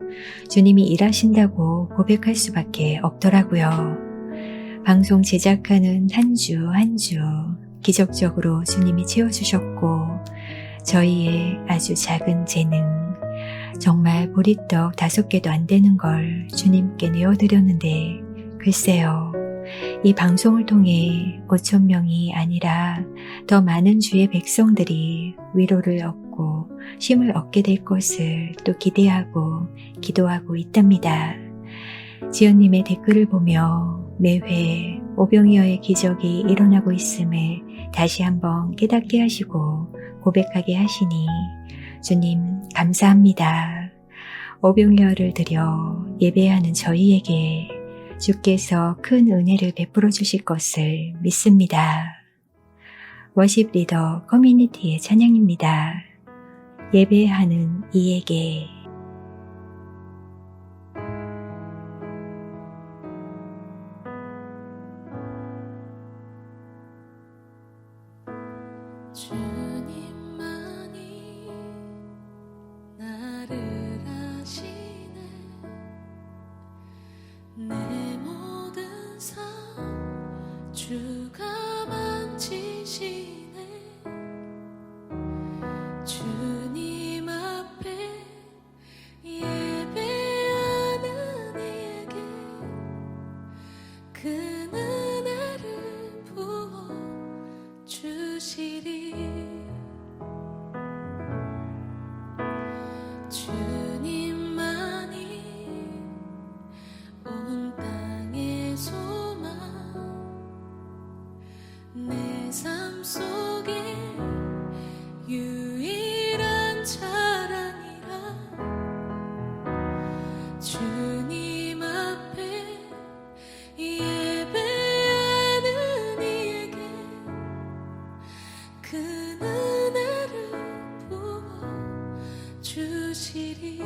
[SPEAKER 1] 주님이 일하신다고 고백할 수밖에 없더라고요. 방송 제작하는 한 주 한 주 기적적으로 주님이 채워주셨고 저희의 아주 작은 재능 정말 보리떡 5개도 안 되는 걸 주님께 내어드렸는데 글쎄요. 이 방송을 통해 5,000명이 아니라 더 많은 주의 백성들이 위로를 얻고 힘을 얻게 될 것을 또 기대하고 기도하고 있답니다. 지연님의 댓글을 보며 매회 오병이어의 기적이 일어나고 있음을 다시 한번 깨닫게 하시고 고백하게 하시니 주님 감사합니다. 오병이어를 드려 예배하는 저희에게 주께서 큰 은혜를 베풀어 주실 것을 믿습니다. 워십 리더 커뮤니티의 찬양입니다. 예배하는 이에게.
[SPEAKER 2] 주님만이 나를 아시네. 내 모든 삶 주가 만지시네. 주님 앞에 예배하는 이에게 그 은혜를 부어 주시리. 주님만이 속에 유일한 자랑이라 주님 앞에 예배하는 이에게 그 은혜를 부어 주시리.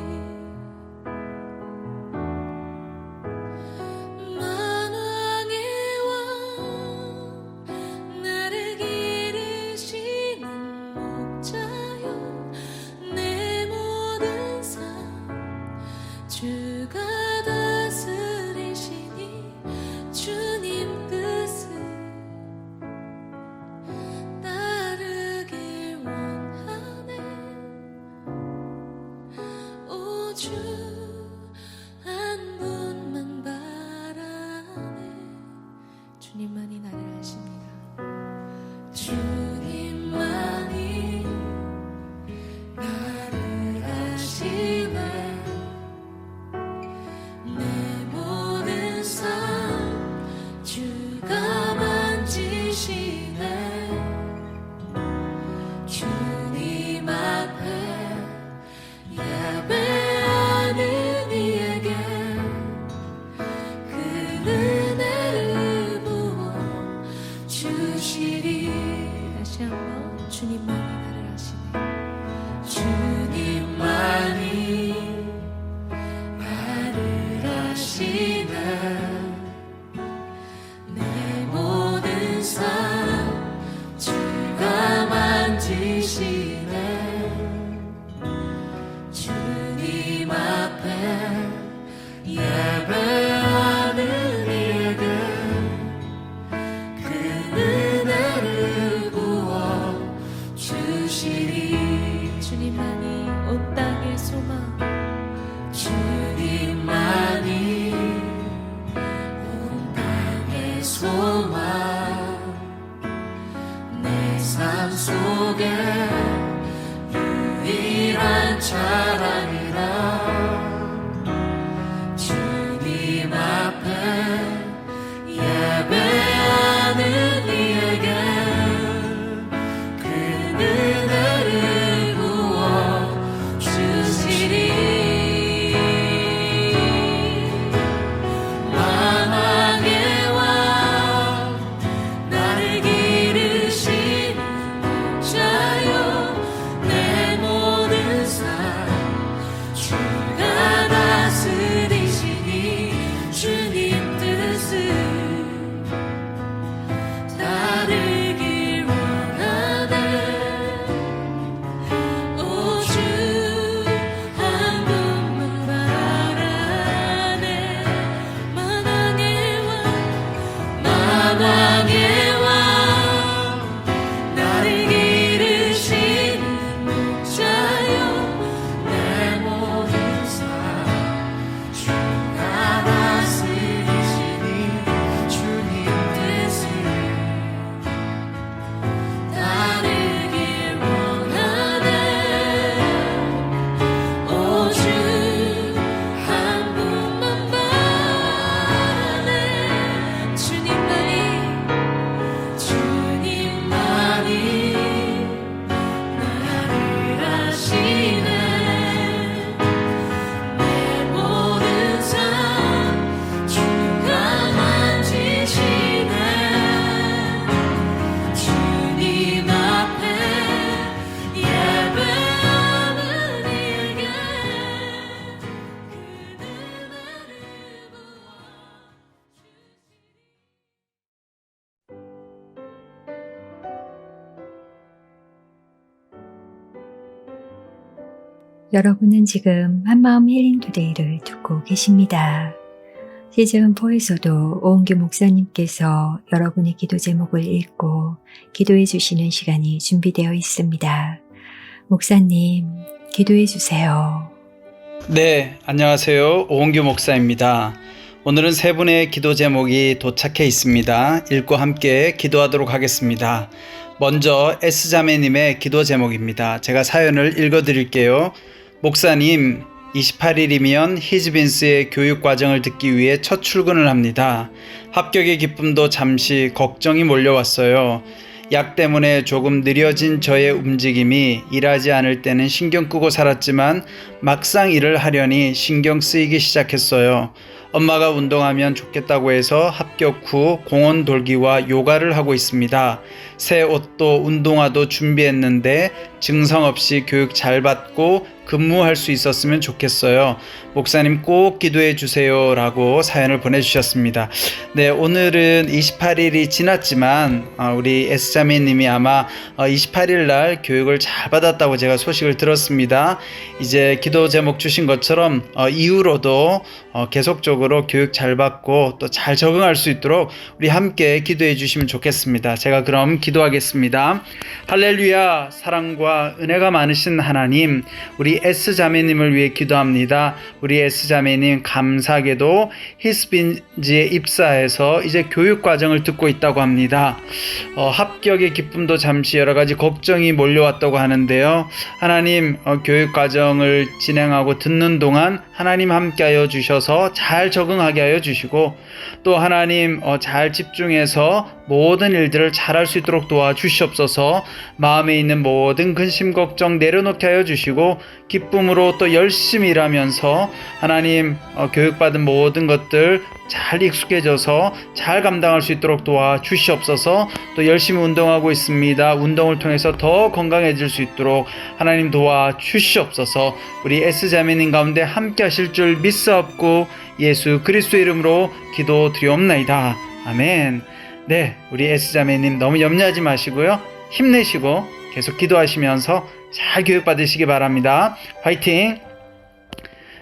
[SPEAKER 2] 만왕의 왕 나를 기르시는 목자여 내 모든 삶 주가 다스리시니 주님 뜻을 따르길 원하네. 오 주 한 분만 바라네. 주님만이 나를 아십니다. 주님만이 나를 아시네. 내 모든 삶 주가 만지시네. 주님 앞에 예배하는 이에게 그 은혜를 부어 주시리. 다시 한번 주님만이 나를 아시네. 주님만이 나를 아시네. 내 모든 삶 주가 만지시네. 주님 앞에 예배하는 이에게 그 은혜를 부어 주시리. 주님만이 온 땅의 소망. 주님만이 온 땅의 소망. 내 삶 속에 유일한 자랑이라. 주님 앞에 예배하는 이에게 그 은혜를 부어 주시리. 만왕의 왕 나를 기르시는 목자여 내 모든 삶 주가 다스리시니 주님 뜻을 따르길 원하네. 오 주 한 분만 바라네. 만왕의 왕 나를 기르시는 목자여 내 모든 삶 주가 다스리시니 주님 뜻을 따르길 원하네. 오 주 한 분만 바라네. 주님만이 나를 아시네. 내 모든 삶 주가 만지시네. 주님 앞에 예배하는 이에게 그 은혜를
[SPEAKER 1] 여러분은 지금 한마음 힐링 투데이를 듣고 계십니다. 시즌 4에서도 오은규 목사님께서 여러분의 기도 제목을 읽고 기도해 주시는 시간이 준비되어 있습니다. 목사님, 기도해 주세요.
[SPEAKER 3] 네, 안녕하세요. 오은규 목사입니다. 오늘은 세 분의 기도 제목이 도착해 있습니다. 읽고 함께 기도하도록 하겠습니다. 먼저 S자매님의 기도 제목입니다. 제가 사연을 읽어드릴게요. 목사님, 28일이면 히즈빈스의 교육 과정을 듣기 위해 첫 출근을 합니다. 합격의 기쁨도 잠시 걱정이 몰려왔어요. 약 때문에 조금 느려진 저의 움직임이 일하지 않을 때는 신경 끄고 살았지만 막상 일을 하려니 신경 쓰이기 시작했어요. 엄마가 운동하면 좋겠다고 해서 합격 후 공원 돌기와 요가를 하고 있습니다. 새 옷도 운동화도 준비했는데 증상 없이 교육 잘 받고 근무할 수 있었으면 좋겠어요. 목사님 꼭 기도해 주세요 라고 사연을 보내주셨습니다. 네, 오늘은 28일이 지났지만 우리 S자매님이 아마 28일 날 교육을 잘 받았다고 제가 소식을 들었습니다. 이제 기도 제목 주신 것처럼 이후로도 계속적으로 교육 잘 받고 또 잘 적응할 수 있도록 우리 함께 기도해 주시면 좋겠습니다. 제가 그럼 기도하겠습니다. 할렐루야. 사랑과 은혜가 많으신 하나님, 우리 S자매님을 위해 기도합니다. 우리 S자매님 감사하게도 히스빈지에 입사해서 이제 교육 과정을 듣고 있다고 합니다. 합격의 기쁨도 잠시 여러 가지 걱정이 몰려왔다고 하는데요. 하나님, 교육 과정을 진행하고 듣는 동안 하나님 함께하여 주셔서 잘 적응하게 하여 주시고, 또 하나님 잘 집중해서 모든 일들을 잘할 수 있도록 도와주시옵소서. 마음에 있는 모든 근심 걱정 내려놓게 하여 주시고 기쁨으로 또 열심히 일하면서 하나님 교육받은 모든 것들 잘 익숙해져서 잘 감당할 수 있도록 도와주시옵소서. 또 열심히 운동하고 있습니다. 운동을 통해서 더 건강해질 수 있도록 하나님 도와주시옵소서. 우리 S자매님 가운데 함께 하실 줄 믿사옵고 예수 그리스도의 이름으로 기도드리옵나이다. 아멘. 네, 우리 S자매님 너무 염려하지 마시고요. 힘내시고 계속 기도하시면서 잘 교육받으시기 바랍니다. 화이팅!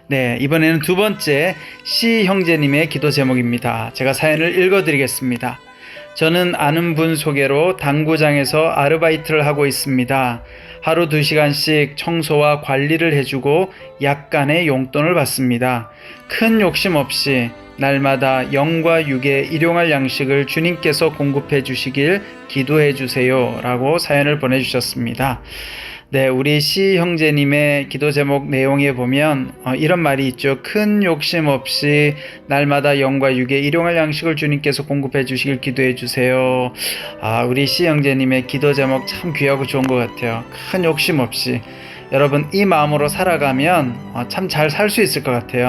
[SPEAKER 3] 네, 이번에는 두 번째 C 형제님의 기도 제목입니다. 제가 사연을 읽어드리겠습니다. 저는 아는 분 소개로 당구장에서 아르바이트를 하고 있습니다. 하루 2시간씩 청소와 관리를 해주고 약간의 용돈을 받습니다. 큰 욕심 없이 날마다 영과 육의 일용할 양식을 주님께서 공급해 주시길 기도해 주세요 라고 사연을 보내주셨습니다. 네, 우리 C 형제님의 기도 제목 내용에 보면 이런 말이 있죠. 큰 욕심 없이 날마다 영과 육의 일용할 양식을 주님께서 공급해 주시길 기도해 주세요. 우리 C 형제님의 기도 제목 참 귀하고 좋은 것 같아요. 큰 욕심 없이. 여러분 이 마음으로 살아가면 참 잘 살 수 있을 것 같아요.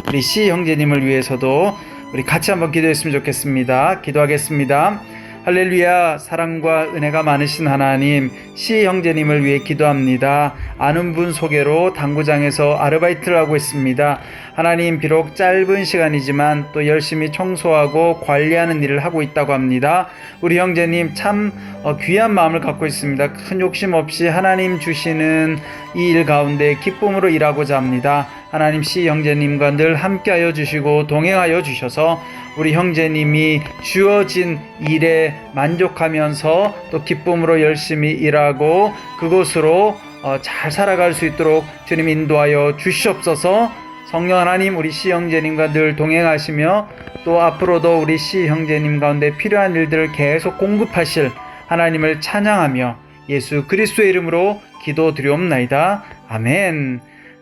[SPEAKER 3] 우리 C 형제님을 위해서도 우리 같이 한번 기도했으면 좋겠습니다. 기도하겠습니다. 할렐루야. 사랑과 은혜가 많으신 하나님, C 형제님을 위해 기도합니다. 아는 분 소개로 당구장에서 아르바이트를 하고 있습니다. 하나님, 비록 짧은 시간이지만 또 열심히 청소하고 관리하는 일을 하고 있다고 합니다. 우리 형제님 참 귀한 마음을 갖고 있습니다. 큰 욕심 없이 하나님 주시는 이 일 가운데 기쁨으로 일하고자 합니다. 하나님, C 형제님과 늘 함께하여 주시고 동행하여 주셔서 우리 형제님이 주어진 일에 만족하면서 또 기쁨으로 열심히 일하고 그곳으로 잘 살아갈 수 있도록 주님 인도하여 주시옵소서. 성령 하나님, 우리 C 형제님과 늘 동행하시며 또 앞으로도 우리 C 형제님 가운데 필요한 일들을 계속 공급하실 하나님을 찬양하며 예수 그리스도의 이름으로 기도드리옵나이다. 아멘.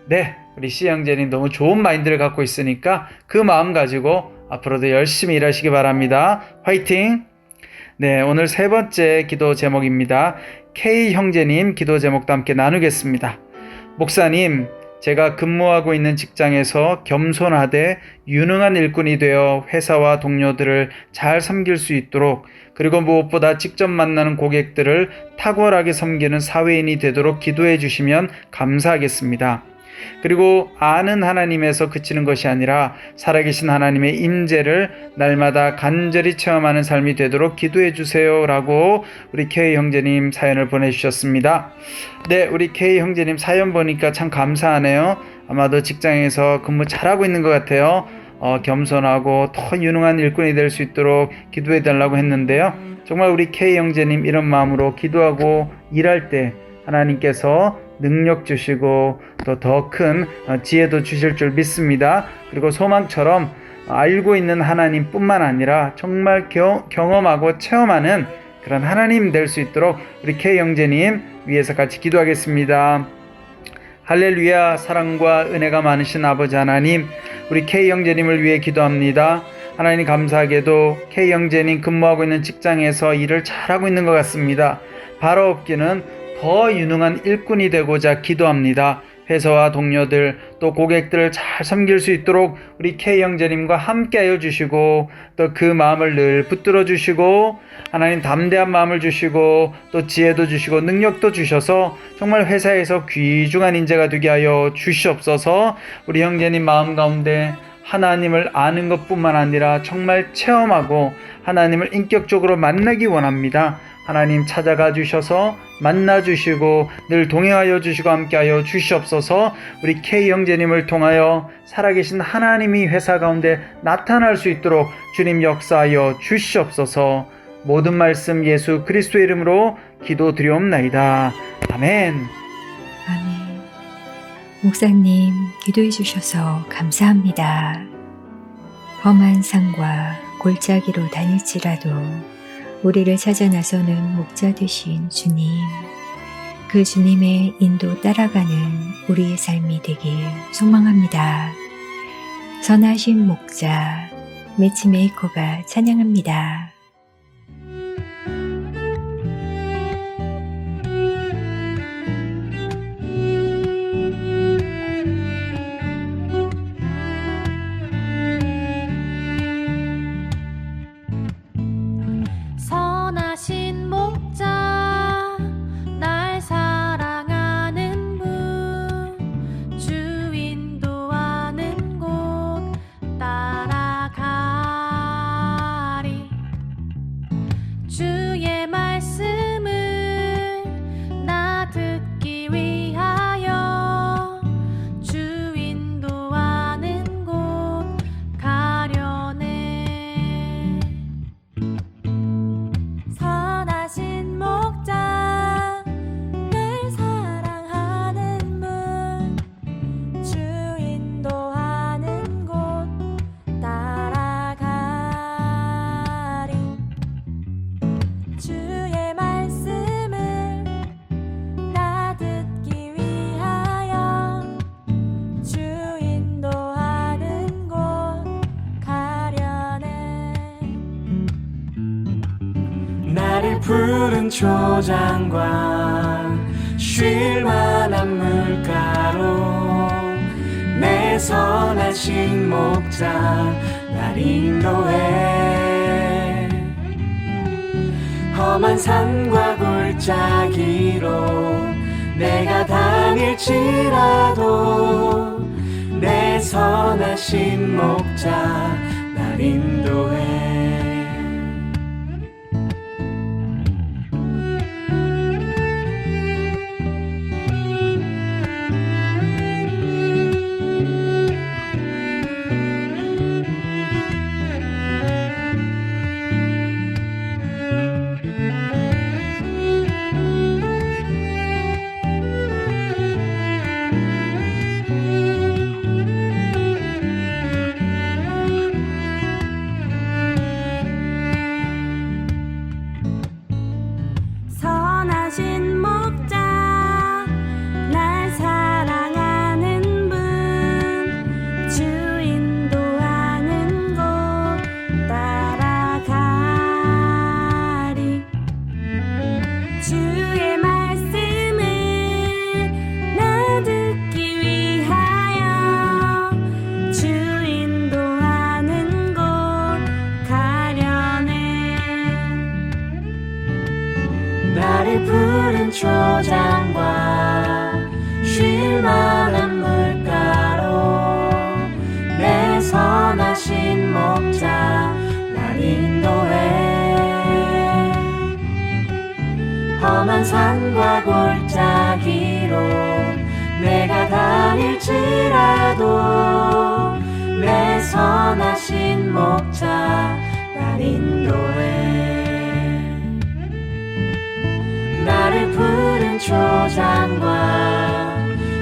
[SPEAKER 3] 네, 우리 C 형제님 너무 좋은 마인드를 갖고 있으니까 그 마음 가지고 앞으로도 열심히 일하시기 바랍니다. 화이팅! 네, 오늘 세 번째 기도 제목입니다. K 형제님 기도 제목도 함께 나누겠습니다. 목사님, 제가 근무하고 있는 직장에서 겸손하되 유능한 일꾼이 되어 회사와 동료들을 잘 섬길 수 있도록, 그리고 무엇보다 직접 만나는 고객들을 탁월하게 섬기는 사회인이 되도록 기도해 주시면 감사하겠습니다. 그리고 아는 하나님에서 그치는 것이 아니라 살아계신 하나님의 임재를 날마다 간절히 체험하는 삶이 되도록 기도해 주세요 라고 우리 K 형제님 사연을 보내주셨습니다. 네, 우리 K 형제님 사연 보니까 참 감사하네요. 아마도 직장에서 근무 잘하고 있는 것 같아요. 겸손하고 더 유능한 일꾼이 될 수 있도록 기도해 달라고 했는데요. 정말 우리 K 형제님 이런 마음으로 기도하고 일할 때 하나님께서 능력 주시고 또 더 큰 지혜도 주실 줄 믿습니다. 그리고 소망처럼 알고 있는 하나님뿐만 아니라 정말 경험하고 체험하는 그런 하나님 될 수 있도록 우리 K 형제님 위해서 같이 기도하겠습니다. 할렐루야. 사랑과 은혜가 많으신 아버지 하나님, 우리 K 형제님을 위해 기도합니다. 하나님 감사하게도 K 형제님 근무하고 있는 직장에서 일을 잘하고 있는 것 같습니다. 바로 없기는 더 유능한 일꾼이 되고자 기도합니다. 회사와 동료들 또 고객들을 잘 섬길 수 있도록 우리 K 형제님과 함께 하여 주시고 또 그 마음을 늘 붙들어 주시고 하나님 담대한 마음을 주시고 또 지혜도 주시고 능력도 주셔서 정말 회사에서 귀중한 인재가 되게 하여 주시옵소서. 우리 형제님 마음 가운데 하나님을 아는 것뿐만 아니라 정말 체험하고 하나님을 인격적으로 만나기 원합니다. 하나님 찾아가 주셔서 만나 주시고 늘 동행하여 주시고 함께하여 주시옵소서. 우리 K 형제님을 통하여 살아계신 하나님이 회사 가운데 나타날 수 있도록 주님 역사하여 주시옵소서. 모든 말씀 예수 그리스도의 이름으로 기도드리옵나이다. 아멘.
[SPEAKER 1] 아멘. 목사님, 기도해 주셔서 감사합니다. 험한 산과 골짜기로 다닐지라도 우리를 찾아 나서는 목자 되신 주님, 그 주님의 인도 따라가는 우리의 삶이 되길 소망합니다. 선하신 목자, 매치메이커가 찬양합니다.
[SPEAKER 2] 선하신 목자 날 사랑하는 분 주 인도하는 곳 따라가리 주의 말씀을 나 듣기 위하여 주 인도하는 곳 가려네 선하신 목자 날 사랑하는 분 주 인도하는 곳 따라가리 주의 말씀을 나 듣기 위하여 주 인도하는 곳 가려네
[SPEAKER 4] 나를 푸른 초장과 쉴만한 물가로 내 선하신 목자 날 인도해 험한 산과 골짜기로 내가 다닐지라도 내 선하신 목자 날 인도해
[SPEAKER 2] 선하신 목자 날 사랑하는 분 주 인도하는 곳 따라가리 주의 말씀을 나 듣기 위하여 주 인도하는 곳 가려네
[SPEAKER 4] 나를 푸른 초장과 쉴만한 물가로 내 선하신 목자 날 인도해 험한 산과 골짜기로 내가 다닐지라도 내 선하신 목자 날 인도해 나를 푸른 초장과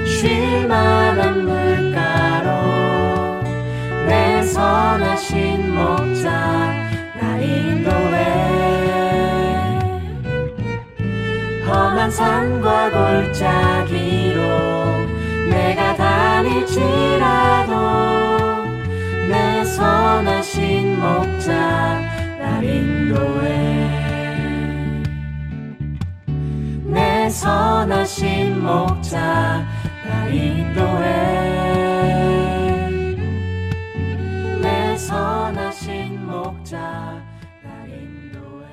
[SPEAKER 4] 쉴만한 물가로 내 선하신 목자 날 인도해 험한 산과 골짜기로 내가 다닐지라도 내 선하신 목자 날 인도해 내 선하신 목자 날 인도해 내 선하신 목자 날 인도해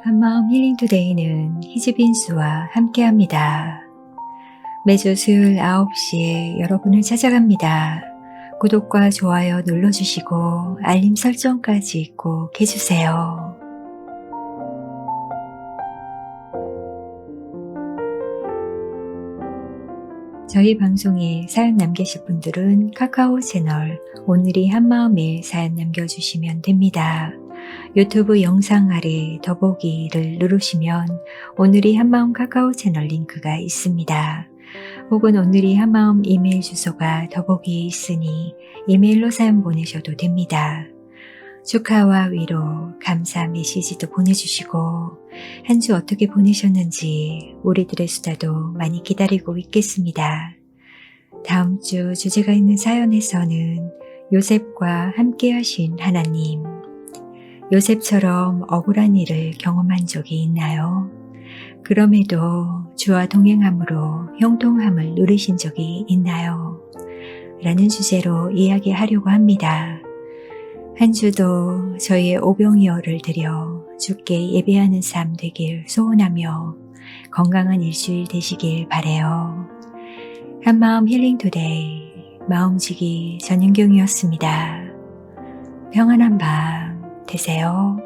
[SPEAKER 1] 한마음 힐링투데이는 희즈빈수와 함께합니다. 매주 수요일 9시에 여러분을 찾아갑니다. 구독과 좋아요 눌러주시고 알림 설정까지 꼭 해주세요. 저희 방송에 사연 남기실 분들은 카카오 채널 오늘이 한마음에 사연 남겨주시면 됩니다. 유튜브 영상 아래 더보기를 누르시면 오늘이 한마음 카카오 채널 링크가 있습니다. 혹은 오늘이 한마음 이메일 주소가 더보기에 있으니 이메일로 사연 보내셔도 됩니다. 축하와 위로, 감사 메시지도 보내주시고 한 주 어떻게 보내셨는지 우리들의 수다도 많이 기다리고 있겠습니다. 다음 주 주제가 있는 사연에서는 요셉과 함께하신 하나님, 요셉처럼 억울한 일을 경험한 적이 있나요? 그럼에도 주와 동행함으로 형통함을 누리신 적이 있나요? 라는 주제로 이야기하려고 합니다. 한 주도 저희의 오병이어를 드려 주께 예배하는 삶 되길 소원하며 건강한 일주일 되시길 바라요. 한마음 힐링투데이 마음지기 전윤경이었습니다. 평안한 밤 되세요.